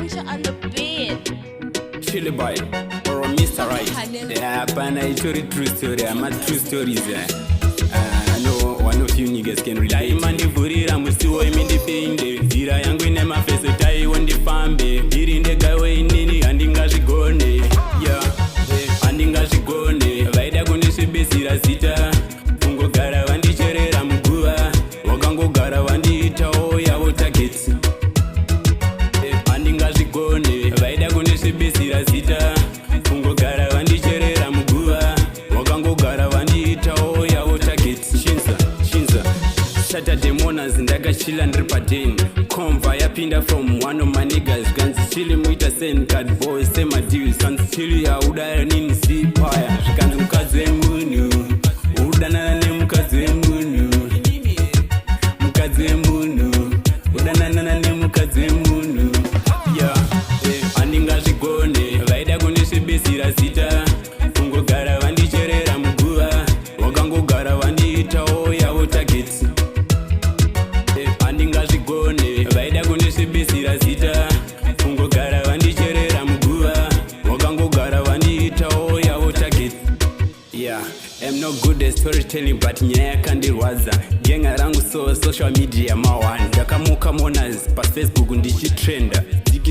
Ninja on the beat. Chili boy or Mr. Right. Yeah, but it's a true story. I'm a true stories. I know one of you niggas can relate. Mandi furira musiwo imindi pinde. Zira yangu ine mafeso tai wondi fambe. Irinde gawe inini andingazvigone. Yeah, andingazvigone. Vaida kundisvibisira zita. Kungogara vandicherera muguva. Wakangogara vandiitawo yavo targets. Andingazvigone. Vaida kundisvibisira zita. Kungogara vandicherera muguva. Wakangogara vandiitawo yavo targets. Shinza Saturday mornings ndakachila ndiri padeni. Conva yapinda from one of my niggas. Ganzi chili muita send card boy sema deals. Ganzi chili ya udara nini si paya. Ganzi mkazi wemunu udanana ne mkazi wemunu. Mkazi wemunu udanana ne mkazi wemunu. Yeah, andingazvigone. Vaida kundisvibisira zita. Kungogara vandicherera muguva. Wakangogara vandiitawo yavo targets. Andingazvigone. Vaida kundisvibisira zita. Kungogara vandicherera muguva. Wakangogara vandiitawo yavo targets. Yeah, I'm no good at storytelling but nyaya yakandirwadza. Genga rangu social media mawani. Ndakamuka monas pa Facebook ndichitrenda.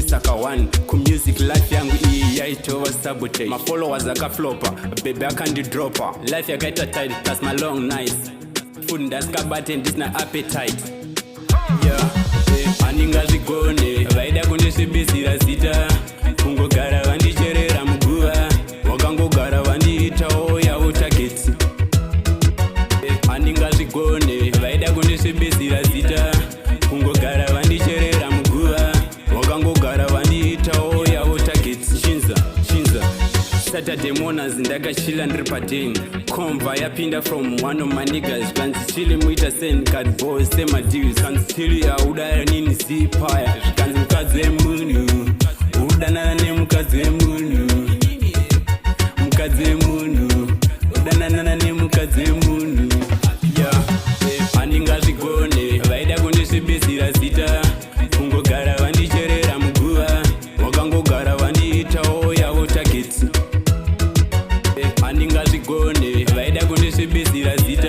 Saka one music life yangu iyi yaitova sabotage. My followers akaflopa, baby akandidropa. Life yakaita tight plus my long nights. Food ndaskabate ndisina appetite. Yeah, andingazvigone. Vaida kundisvibisira zita. Kungogara vandicherera muguva. Wakangogara vandiitawo yavo targets. Andingazvigone. Vaida kundisvibisira zita. Kungogara vandicherera muguva. Wakangogara vandiitawo yavo targets. Shinza Saturday mornings ndakachila ndiri padeni. Conva yapinda from one of my niggas. Ganzi chili muita send card boy sema deals. Ganzi chili ya udara nini si paya. Ganzi mkazi wemunu udanana ne mkazi wemunu. Mkazi wemunu udanana ne mkazi wemunu. Yeah, andingazvigone. Vaida kundisvibisira zita. Kungogara vandicherera muguva. Wakangogara vandiitawo yavo targets. Andingazvigone. Vaida kundisvibisira zita.